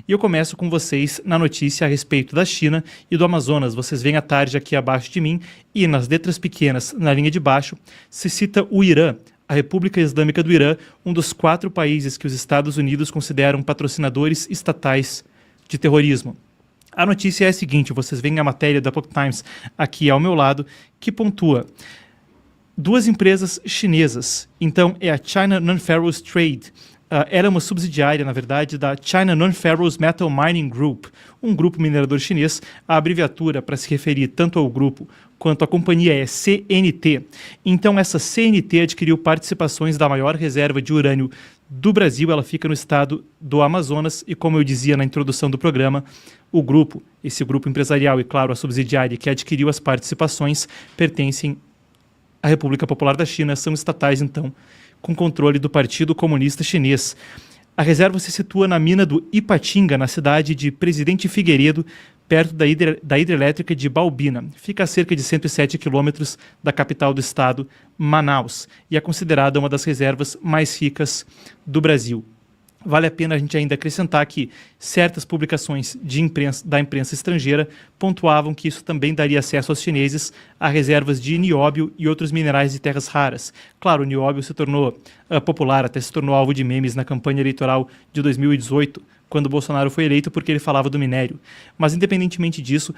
E eu começo com vocês na notícia a respeito da China e do Amazonas. Vocês veem à tarde aqui abaixo de mim e nas letras pequenas na linha de baixo se cita o Irã, a República Islâmica do Irã, um dos 4 países que os Estados Unidos consideram patrocinadores estatais de terrorismo. A notícia é a seguinte, vocês veem a matéria da Epoch Times aqui ao meu lado, que pontua 2 empresas chinesas. Então, é a China Non-Ferrous Trade. Era uma subsidiária, na verdade, da China Non-Ferrous Metal Mining Group, um grupo minerador chinês. A abreviatura para se referir tanto ao grupo quanto à companhia é CNT. Então, essa CNT adquiriu participações da maior reserva de urânio do Brasil. Ela fica no estado do Amazonas e, como eu dizia na introdução do programa, esse grupo empresarial e, claro, a subsidiária que adquiriu as participações pertencem à República Popular da China, são estatais, então, com controle do Partido Comunista Chinês. A reserva se situa na mina do Ipatinga, na cidade de Presidente Figueiredo, perto da hidrelétrica de Balbina. Fica a cerca de 107 quilômetros da capital do estado, Manaus, e é considerada uma das reservas mais ricas do Brasil. Vale a pena a gente ainda acrescentar que certas publicações da imprensa estrangeira pontuavam que isso também daria acesso aos chineses a reservas de nióbio e outros minerais de terras raras. Claro, o nióbio se tornou popular, até se tornou alvo de memes na campanha eleitoral de 2018, quando Bolsonaro foi eleito, porque ele falava do minério. Mas, independentemente disso,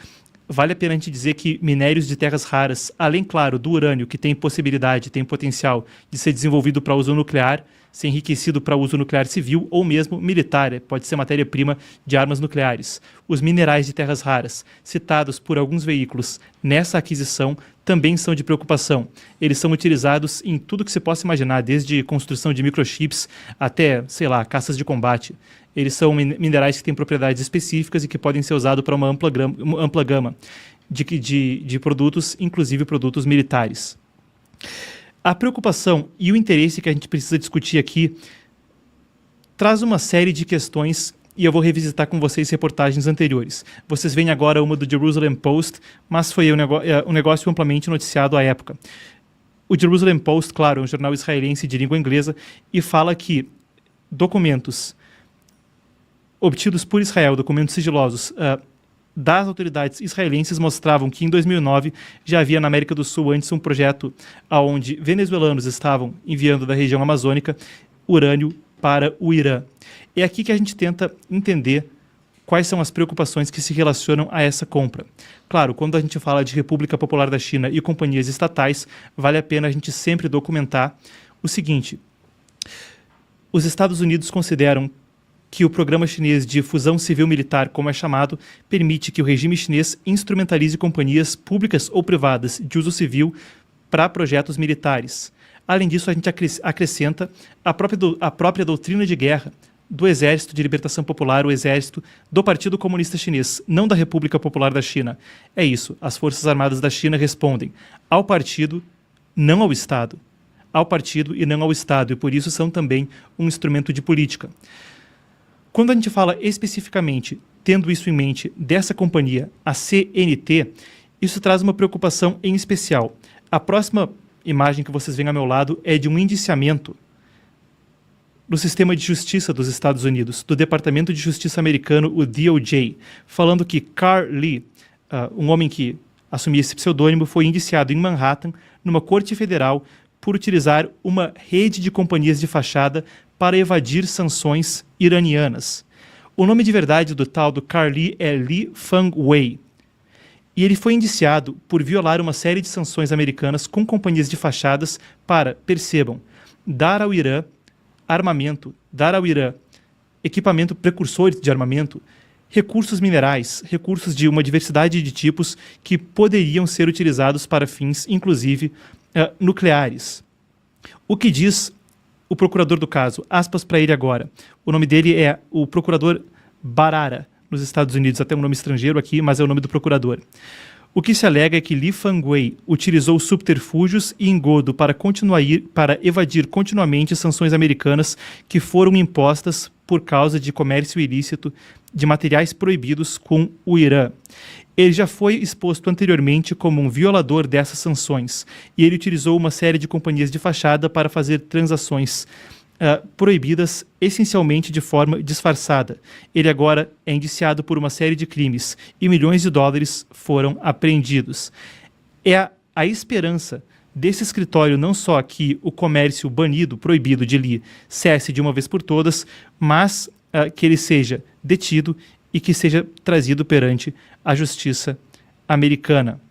vale a pena a gente dizer que minérios de terras raras, além, claro, do urânio, que tem possibilidade, tem potencial de ser desenvolvido para uso nuclear, ser enriquecido para uso nuclear civil ou mesmo militar, pode ser matéria-prima de armas nucleares. Os minerais de terras raras, citados por alguns veículos nessa aquisição, também são de preocupação. Eles são utilizados em tudo que se possa imaginar, desde construção de microchips até, sei lá, caças de combate. Eles são minerais que têm propriedades específicas e que podem ser usados para uma ampla gama de produtos, inclusive produtos militares. A preocupação e o interesse que a gente precisa discutir aqui traz uma série de questões e eu vou revisitar com vocês reportagens anteriores. Vocês veem agora uma do Jerusalem Post, mas foi um negócio amplamente noticiado à época. O Jerusalem Post, claro, é um jornal israelense de língua inglesa e fala que documentos obtidos por Israel, documentos sigilosos das autoridades israelenses, mostravam que em 2009 já havia na América do Sul antes um projeto onde venezuelanos estavam enviando da região amazônica urânio para o Irã. É aqui que a gente tenta entender quais são as preocupações que se relacionam a essa compra. Claro, quando a gente fala de República Popular da China e companhias estatais, vale a pena a gente sempre documentar o seguinte: os Estados Unidos consideram que o programa chinês de fusão civil-militar, como é chamado, permite que o regime chinês instrumentalize companhias públicas ou privadas de uso civil para projetos militares. Além disso, a gente acrescenta a própria doutrina de guerra do Exército de Libertação Popular, o Exército do Partido Comunista Chinês, não da República Popular da China. É isso, as Forças Armadas da China respondem ao partido, não ao Estado. Ao partido e não ao Estado, e por isso são também um instrumento de política. Quando a gente fala especificamente, tendo isso em mente, dessa companhia, a CNT, isso traz uma preocupação em especial. A próxima imagem que vocês veem ao meu lado é de um indiciamento do sistema de justiça dos Estados Unidos, do Departamento de Justiça americano, o DOJ, falando que Carl Lee, um homem que assumia esse pseudônimo, foi indiciado em Manhattan, numa corte federal, por utilizar uma rede de companhias de fachada para evadir sanções iranianas. O nome de verdade do tal do Carl Lee é Lee Fang-wei. E ele foi indiciado por violar uma série de sanções americanas com companhias de fachadas para, percebam, dar ao Irã armamento, dar ao Irã equipamento precursores de armamento, recursos minerais, recursos de uma diversidade de tipos que poderiam ser utilizados para fins, inclusive, nucleares. O que diz o procurador do caso? Aspas para ele agora. O nome dele é o procurador Barara, nos Estados Unidos, até um nome estrangeiro aqui, mas é o nome do procurador. O que se alega é que Lee Fang-wei utilizou subterfúgios e engodo para evadir continuamente sanções americanas que foram impostas por causa de comércio ilícito de materiais proibidos com o Irã. Ele já foi exposto anteriormente como um violador dessas sanções e ele utilizou uma série de companhias de fachada para fazer transações proibidas essencialmente de forma disfarçada. Ele agora é indiciado por uma série de crimes e milhões de dólares foram apreendidos. É a esperança desse escritório não só que o comércio banido, proibido de Lee cesse de uma vez por todas, mas que ele seja detido e que seja trazido perante a justiça americana.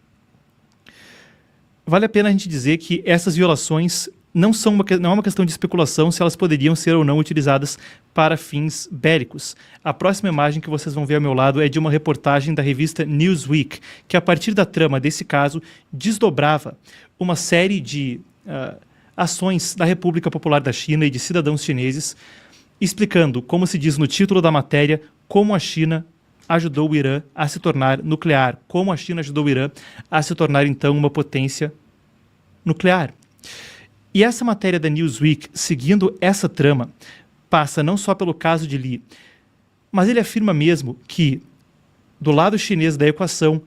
Vale a pena a gente dizer que essas violações não é uma questão de especulação se elas poderiam ser ou não utilizadas para fins bélicos. A próxima imagem que vocês vão ver ao meu lado é de uma reportagem da revista Newsweek, que a partir da trama desse caso desdobrava uma série de ações da República Popular da China e de cidadãos chineses, explicando, como se diz no título da matéria, como a China ajudou o Irã a se tornar nuclear, como a China ajudou o Irã a se tornar, então, uma potência nuclear. E essa matéria da Newsweek, seguindo essa trama, passa não só pelo caso de Lee, mas ele afirma mesmo que, do lado chinês da equação,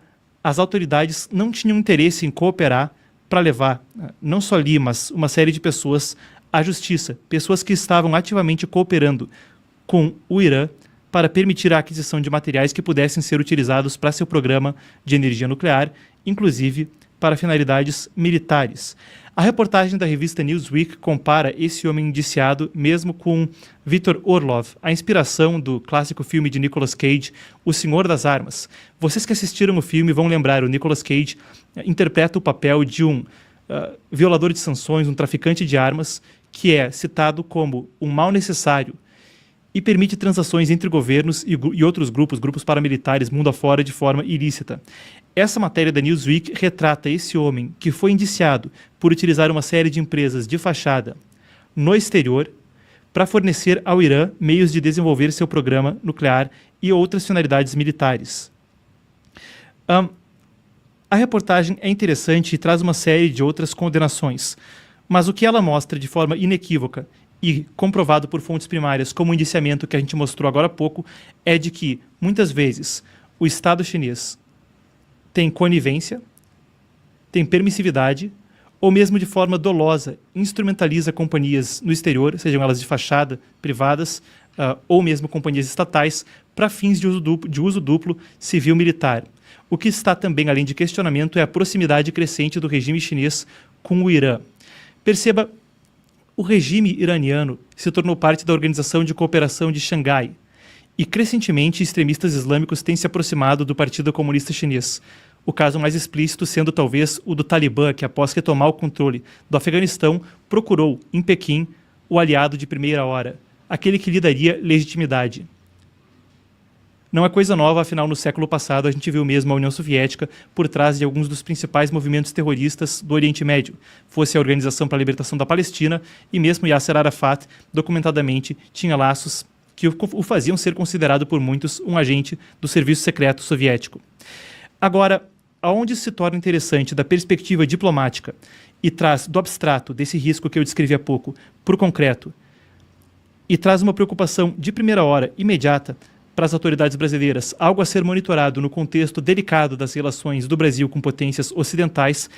as autoridades não tinham interesse em cooperar para levar, não só Lee, mas uma série de pessoas à justiça, pessoas que estavam ativamente cooperando com o Irã para permitir a aquisição de materiais que pudessem ser utilizados para seu programa de energia nuclear, inclusive para finalidades militares. A reportagem da revista Newsweek compara esse homem indiciado mesmo com Viktor Orlov, a inspiração do clássico filme de Nicolas Cage, O Senhor das Armas. Vocês que assistiram o filme vão lembrar, o Nicolas Cage interpreta o papel de um violador de sanções, um traficante de armas, que é citado como um mal necessário e permite transações entre governos e outros grupos paramilitares mundo afora de forma ilícita. Essa matéria da Newsweek retrata esse homem que foi indiciado por utilizar uma série de empresas de fachada no exterior para fornecer ao Irã meios de desenvolver seu programa nuclear e outras finalidades militares. A reportagem é interessante e traz uma série de outras condenações, mas o que ela mostra de forma inequívoca e comprovado por fontes primárias, como o indiciamento que a gente mostrou agora há pouco, é de que, muitas vezes, o Estado chinês tem conivência, tem permissividade, ou mesmo de forma dolosa, instrumentaliza companhias no exterior, sejam elas de fachada, privadas, ou mesmo companhias estatais, para fins de uso duplo civil-militar. O que está também além de questionamento é a proximidade crescente do regime chinês com o Irã. Perceba, o regime iraniano se tornou parte da Organização de Cooperação de Xangai, e crescentemente extremistas islâmicos têm se aproximado do Partido Comunista Chinês. O caso mais explícito sendo talvez o do Talibã, que após retomar o controle do Afeganistão, procurou, em Pequim, o aliado de primeira hora, aquele que lhe daria legitimidade. Não é coisa nova, afinal, no século passado a gente viu mesmo a União Soviética por trás de alguns dos principais movimentos terroristas do Oriente Médio, fosse a Organização para a Libertação da Palestina e mesmo Yasser Arafat, documentadamente, tinha laços que o faziam ser considerado por muitos um agente do serviço secreto soviético. Agora, aonde se torna interessante da perspectiva diplomática e traz do abstrato, desse risco que eu descrevi há pouco, para o concreto, e traz uma preocupação de primeira hora, imediata, para as autoridades brasileiras, algo a ser monitorado no contexto delicado das relações do Brasil com potências ocidentais,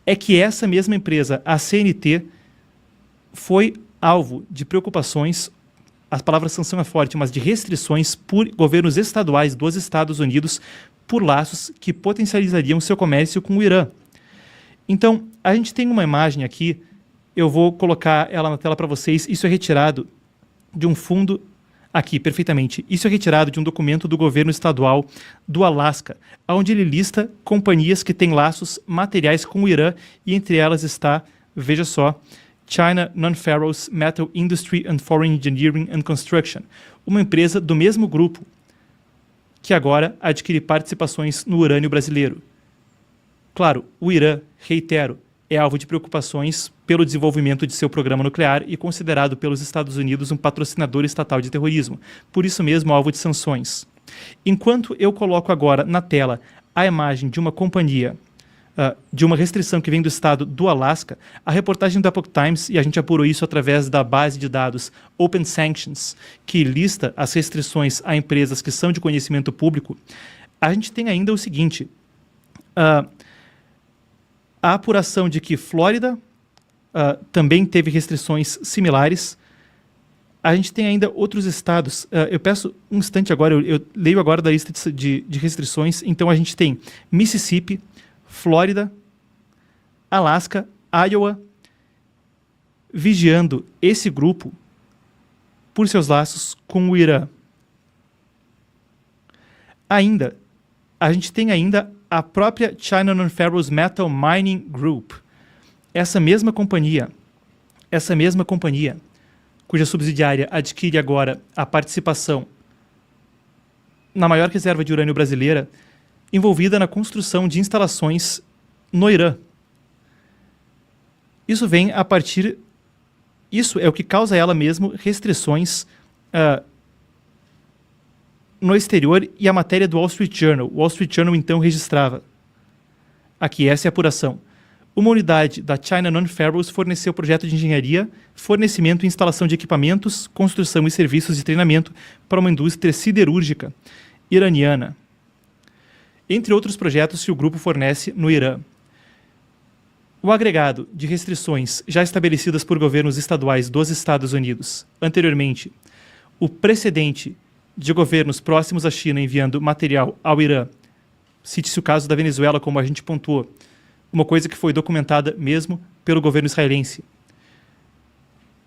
é que essa mesma empresa, a CNT, foi alvo de preocupações, a palavra sanção é forte, mas de restrições por governos estaduais dos Estados Unidos por laços que potencializariam seu comércio com o Irã. Então, a gente tem uma imagem aqui, eu vou colocar ela na tela para vocês, isso é retirado de um fundo, aqui, perfeitamente, isso é retirado de um documento do governo estadual do Alasca, onde ele lista companhias que têm laços materiais com o Irã, e entre elas está, veja só, China Non-Ferrous Metal Industry and Foreign Engineering and Construction, uma empresa do mesmo grupo que agora adquire participações no urânio brasileiro. Claro, o Irã, reitero, é alvo de preocupações pelo desenvolvimento de seu programa nuclear e considerado pelos Estados Unidos um patrocinador estatal de terrorismo, por isso mesmo alvo de sanções. Enquanto eu coloco agora na tela a imagem de uma companhia, de uma restrição que vem do estado do Alasca, a reportagem do Epoch Times, e a gente apurou isso através da base de dados Open Sanctions, que lista as restrições a empresas que são de conhecimento público, a gente tem ainda o seguinte, a apuração de que Flórida também teve restrições similares, A gente tem ainda outros estados. Eu peço um instante agora, eu leio agora da lista de restrições. Então, a gente tem Mississippi, Flórida, Alasca, Iowa, vigiando esse grupo por seus laços com o Irã. A gente tem ainda a própria China Non-Ferrous Metal Mining Group. Essa mesma companhia, cuja subsidiária adquire agora a participação na maior reserva de urânio brasileira, envolvida na construção de instalações no Irã. Isso é o que causa a ela mesmo restrições no exterior, e a matéria do Wall Street Journal. O Wall Street Journal, então, registrava. Aqui, essa é a apuração. Uma unidade da China Non-Ferrous forneceu projeto de engenharia, fornecimento e instalação de equipamentos, construção e serviços de treinamento para uma indústria siderúrgica iraniana, entre outros projetos que o grupo fornece no Irã. O agregado de restrições já estabelecidas por governos estaduais dos Estados Unidos anteriormente, o precedente de governos próximos à China enviando material ao Irã, cite-se o caso da Venezuela, como a gente pontuou, uma coisa que foi documentada mesmo pelo governo israelense.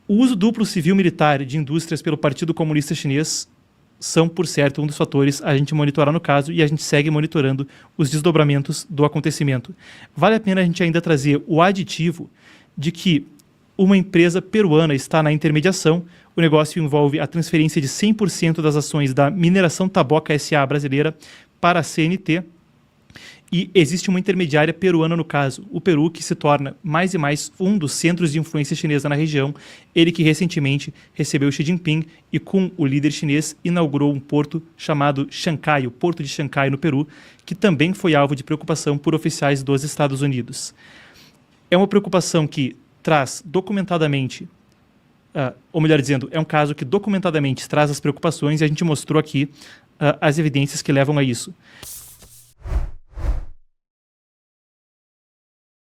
O uso duplo civil-militar de indústrias pelo Partido Comunista Chinês são, por certo, um dos fatores a gente monitorar no caso, e a gente segue monitorando os desdobramentos do acontecimento. Vale a pena a gente ainda trazer o aditivo de que uma empresa peruana está na intermediação. O negócio envolve a transferência de 100% das ações da Mineração Taboca S.A. brasileira para a CNT, e existe uma intermediária peruana no caso, o Peru, que se torna mais e mais um dos centros de influência chinesa na região, ele que recentemente recebeu Xi Jinping e, com o líder chinês, inaugurou um porto chamado Chancai, o Porto de Chancai, no Peru, que também foi alvo de preocupação por oficiais dos Estados Unidos. É uma preocupação que traz documentadamente, ou melhor dizendo, é um caso que documentadamente traz as preocupações, e a gente mostrou aqui as evidências que levam a isso.